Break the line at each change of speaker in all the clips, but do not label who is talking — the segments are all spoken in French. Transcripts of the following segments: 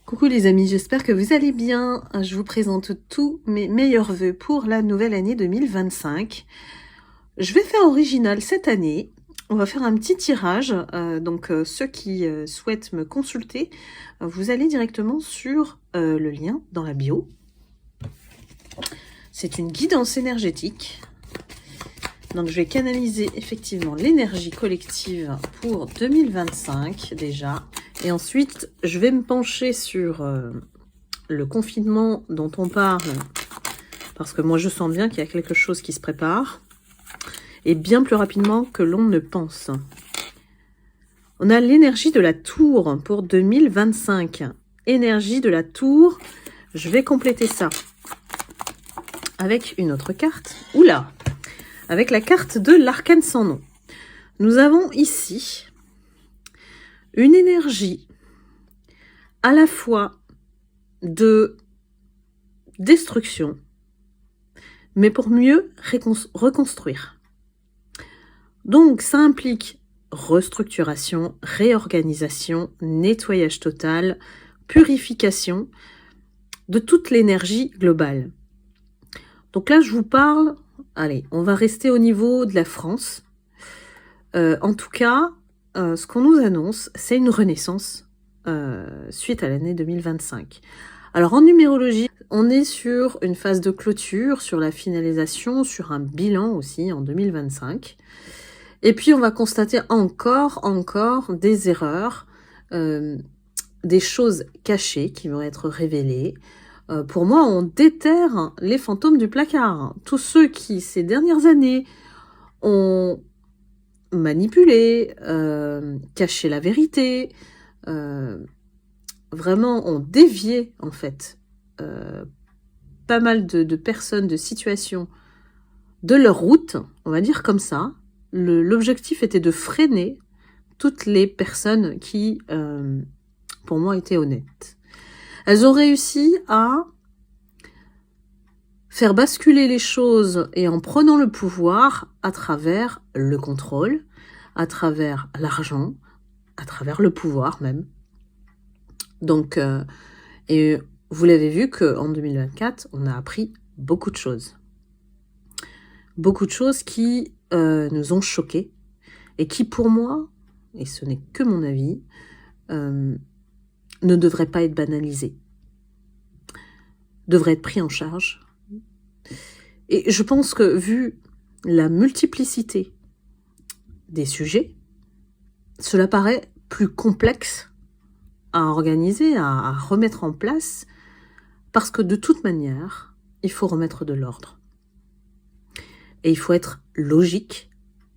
Coucou les amis, j'espère que vous allez bien. Je vous présente tous mes meilleurs vœux pour la nouvelle année 2025. Je vais faire original cette année. On va faire un petit tirage. Donc ceux qui souhaitent me consulter, vous allez directement sur le lien dans la bio. C'est une guidance énergétique. Donc je vais canaliser effectivement l'énergie collective pour 2025 déjà. Et ensuite, je vais me pencher sur le confinement dont on parle, parce que moi je sens bien qu'il y a quelque chose qui se prépare, et bien plus rapidement que l'on ne pense. On a l'énergie de la tour pour 2025. Énergie de la tour, je vais compléter ça avec une autre carte. Oula! Avec la carte de l'arcane sans nom. Nous avons ici une énergie à la fois de destruction, mais pour mieux reconstruire. Donc, ça implique restructuration, réorganisation, nettoyage total, purification de toute l'énergie globale. Donc là, je vous parle, allez, on va rester au niveau de la France. En tout cas, ce qu'on nous annonce, c'est une renaissance suite à l'année 2025. Alors en numérologie, on est sur une phase de clôture, sur la finalisation, sur un bilan aussi en 2025. Et puis on va constater encore des erreurs, des choses cachées qui vont être révélées. Pour moi, on déterre les fantômes du placard. Tous ceux qui, ces dernières années, ont manipulé, caché la vérité, vraiment ont dévié en fait pas mal de personnes, de situations de leur route, on va dire comme ça. L'objectif était de freiner toutes les personnes qui, pour moi, étaient honnêtes. Elles ont réussi à faire basculer les choses et en prenant le pouvoir à travers le contrôle, à travers l'argent, à travers le pouvoir même. Donc, et vous l'avez vu qu'en 2024, on a appris beaucoup de choses. Beaucoup de choses qui nous ont choqués et qui, pour moi, et ce n'est que mon avis, ne devraient pas être banalisées. Devraient être pris en charge. Et je pense que, vu la multiplicité des sujets, cela paraît plus complexe à organiser, à remettre en place, parce que de toute manière, il faut remettre de l'ordre. Et il faut être logique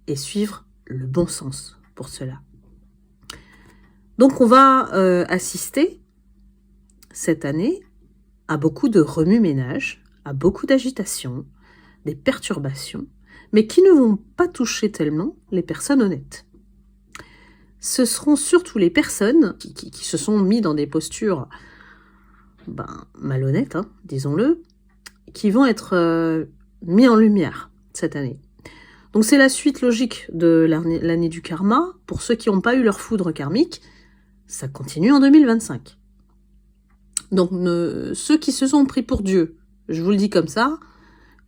et suivre le bon sens pour cela. Donc on va assister cette année à beaucoup de remue-ménage, à beaucoup d'agitation, des perturbations, mais qui ne vont pas toucher tellement les personnes honnêtes. Ce seront surtout les personnes qui se sont mis dans des postures malhonnêtes, hein, disons-le, qui vont être mis en lumière cette année. Donc c'est la suite logique de l'année du karma. Pour ceux qui n'ont pas eu leur foudre karmique, ça continue en 2025. Donc ceux qui se sont pris pour Dieu, je vous le dis comme ça,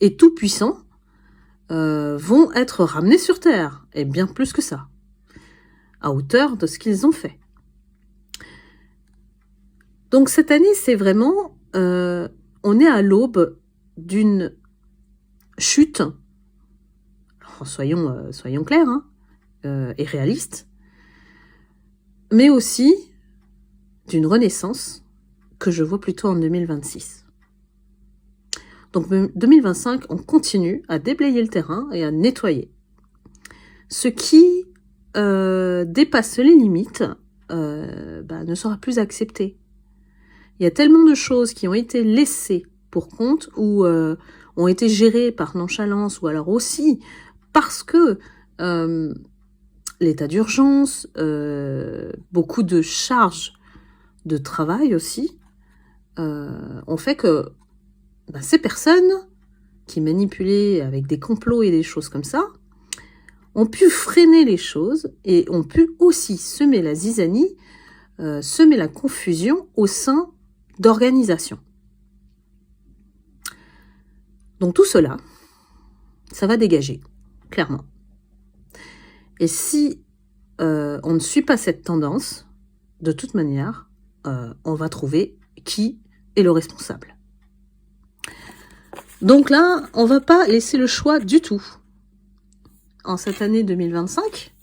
et tout puissants, vont être ramenés sur terre, et bien plus que ça, à hauteur de ce qu'ils ont fait. Donc cette année, c'est vraiment, on est à l'aube d'une chute, alors, soyons clairs, hein, et réalistes, mais aussi d'une renaissance que je vois plutôt en 2026. Donc 2025, on continue à déblayer le terrain et à nettoyer. Ce qui dépasse les limites ne sera plus accepté. Il y a tellement de choses qui ont été laissées pour compte ou ont été gérées par nonchalance ou alors aussi parce que l'état d'urgence, beaucoup de charges de travail aussi, ont fait que ces personnes qui manipulaient avec des complots et des choses comme ça ont pu freiner les choses et ont pu aussi semer la zizanie semer la confusion au sein d'organisations. Donc tout cela, ça va dégager, clairement. Et si on ne suit pas cette tendance, de toute manière, on va trouver qui est le responsable. Donc là, on ne va pas laisser le choix du tout. En cette année 2025,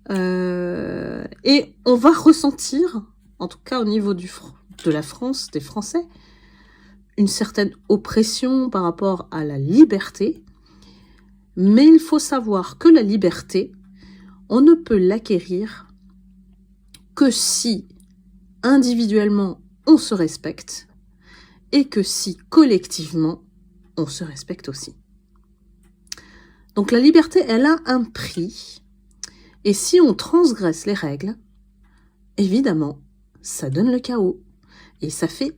et on va ressentir, en tout cas au niveau de la France, des Français, une certaine oppression par rapport à la liberté. Mais il faut savoir que la liberté, on ne peut l'acquérir que si individuellement on se respecte et que si collectivement on se respecte aussi. Donc la liberté, elle a un prix. Et si on transgresse les règles, évidemment, ça donne le chaos. Et ça fait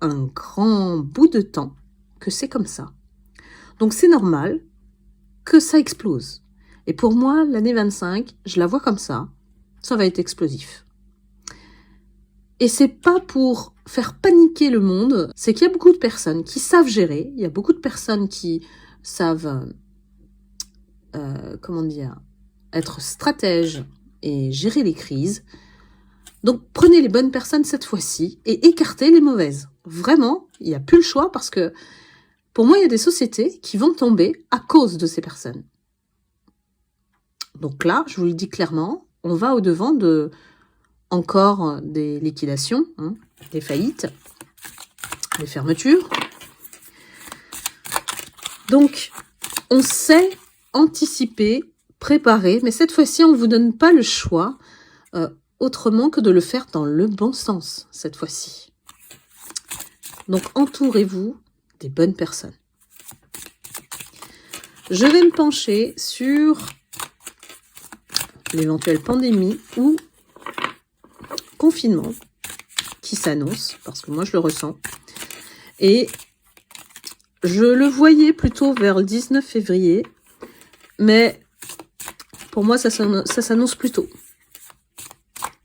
un grand bout de temps que c'est comme ça. Donc c'est normal que ça explose. Et pour moi, l'année 25, je la vois comme ça. Ça va être explosif. Et c'est pas pour faire paniquer le monde, c'est qu'il y a beaucoup de personnes qui savent gérer, il y a beaucoup de personnes qui savent, être stratèges et gérer les crises. Donc prenez les bonnes personnes cette fois-ci et écartez les mauvaises. Vraiment, il n'y a plus le choix parce que pour moi, il y a des sociétés qui vont tomber à cause de ces personnes. Donc là, je vous le dis clairement, on va au-devant de encore des liquidations, des faillites, des fermetures. Donc, on sait anticiper, préparer, mais cette fois-ci, on ne vous donne pas le choix autrement que de le faire dans le bon sens, cette fois-ci. Donc, entourez-vous des bonnes personnes. Je vais me pencher sur l'éventuelle pandémie ou confinement qui s'annonce, parce que moi je le ressens. Et je le voyais plutôt vers le 19 février, mais pour moi ça s'annonce plus tôt.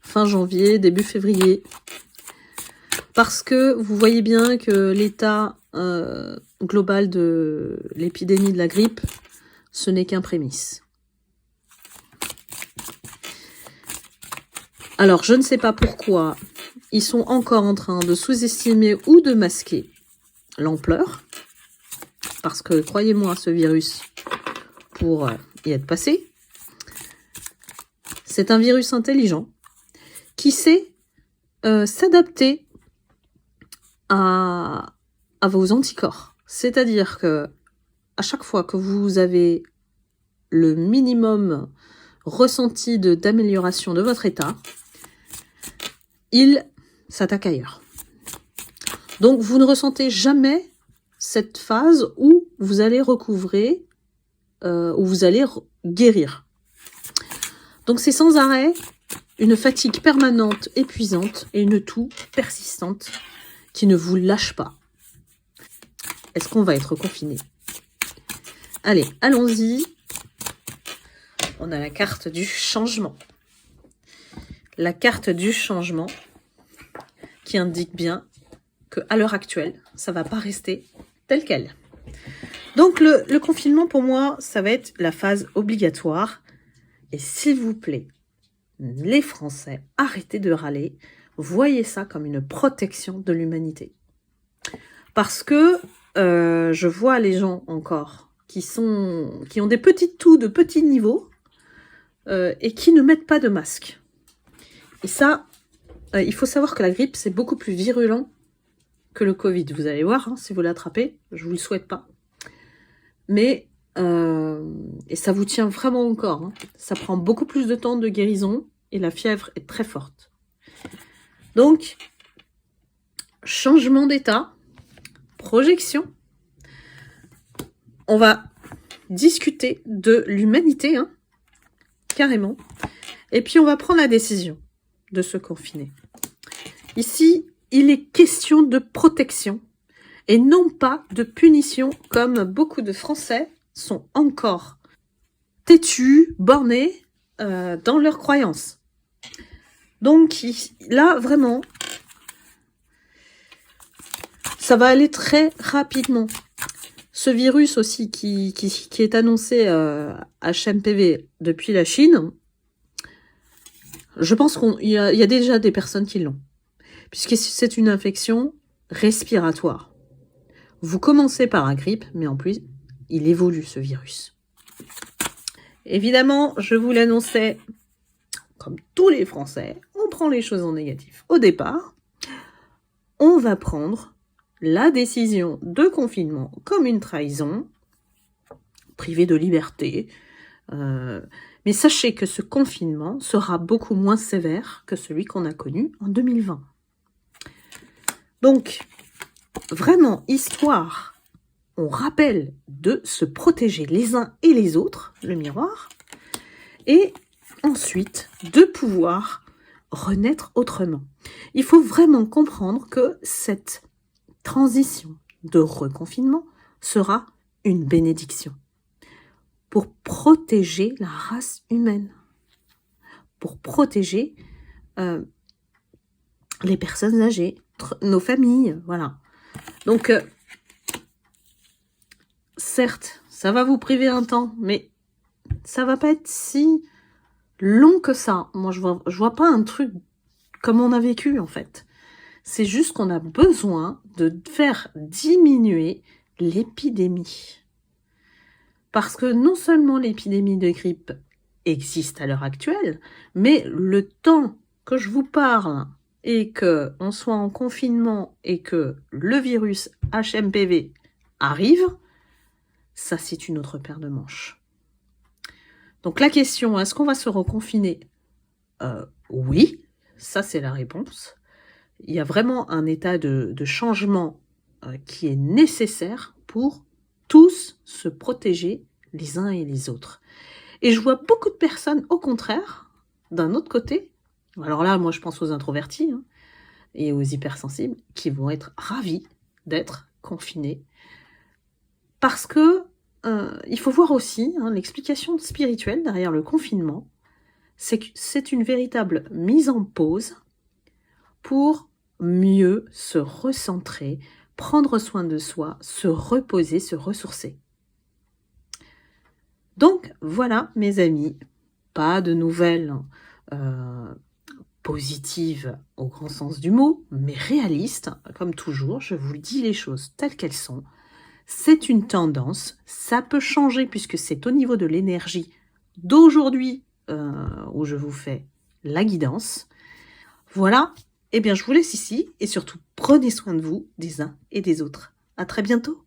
Fin janvier, début février. Parce que vous voyez bien que l'état global de l'épidémie de la grippe, ce n'est qu'un prémisse. Alors, je ne sais pas pourquoi ils sont encore en train de sous-estimer ou de masquer l'ampleur. Parce que, croyez-moi, ce virus, pour y être passé, c'est un virus intelligent qui sait s'adapter à vos anticorps. C'est-à-dire que à chaque fois que vous avez le minimum ressenti d'amélioration de votre état, il s'attaque ailleurs. Donc, vous ne ressentez jamais cette phase où vous allez recouvrer, où vous allez guérir. Donc, c'est sans arrêt une fatigue permanente, épuisante et une toux persistante qui ne vous lâche pas. Est-ce qu'on va être confiné? Allez, allons-y. On a la carte du changement. La carte du changement qui indique bien qu'à l'heure actuelle, ça ne va pas rester tel quel. Donc le confinement, pour moi, ça va être la phase obligatoire. Et s'il vous plaît, les Français, arrêtez de râler. Voyez ça comme une protection de l'humanité. Parce que je vois les gens encore qui ont des petites toux de petits niveaux et qui ne mettent pas de masque. Et ça, il faut savoir que la grippe, c'est beaucoup plus virulent que le Covid. Vous allez voir, si vous l'attrapez, je vous le souhaite pas. Mais, et ça vous tient vraiment encore. Ça prend beaucoup plus de temps de guérison et la fièvre est très forte. Donc, changement d'état, projection. On va discuter de l'humanité, carrément. Et puis, on va prendre la décision de se confiner. Ici, il est question de protection et non pas de punition comme beaucoup de Français sont encore têtus, bornés dans leurs croyances. Donc là, vraiment, ça va aller très rapidement. Ce virus aussi qui est annoncé HMPV depuis la Chine, je pense qu'il y a déjà des personnes qui l'ont. Puisque c'est une infection respiratoire. Vous commencez par la grippe, mais en plus, il évolue ce virus. Évidemment, je vous l'annonçais, comme tous les Français, on prend les choses en négatif. Au départ, on va prendre la décision de confinement comme une trahison, privée de liberté. Mais sachez que ce confinement sera beaucoup moins sévère que celui qu'on a connu en 2020. Donc, vraiment, histoire, on rappelle de se protéger les uns et les autres, le miroir, et ensuite de pouvoir renaître autrement. Il faut vraiment comprendre que cette transition de reconfinement sera une bénédiction pour protéger la race humaine, pour protéger les personnes âgées, nos familles, voilà. Donc, certes, ça va vous priver un temps, mais ça va pas être si long que ça. Moi, je vois pas un truc comme on a vécu, en fait. C'est juste qu'on a besoin de faire diminuer l'épidémie. Parce que non seulement l'épidémie de grippe existe à l'heure actuelle, mais le temps que je vous parle et qu'on soit en confinement et que le virus HMPV arrive, ça c'est une autre paire de manches. Donc la question, est-ce qu'on va se reconfiner ? Oui, ça c'est la réponse. Il y a vraiment un état de changement qui est nécessaire pour tous se protéger les uns et les autres. Et je vois beaucoup de personnes, au contraire, d'un autre côté, alors là, moi je pense aux introvertis et aux hypersensibles, qui vont être ravis d'être confinés. Parce que il faut voir aussi l'explication spirituelle derrière le confinement, c'est que c'est une véritable mise en pause pour mieux se recentrer, prendre soin de soi, se reposer, se ressourcer. Donc voilà mes amis, pas de nouvelles positives au grand sens du mot, mais réalistes, comme toujours, je vous dis les choses telles qu'elles sont. C'est une tendance, ça peut changer puisque c'est au niveau de l'énergie d'aujourd'hui où je vous fais la guidance. Voilà, eh bien je vous laisse ici et surtout prenez soin de vous, des uns et des autres. À très bientôt.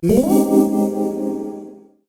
Oh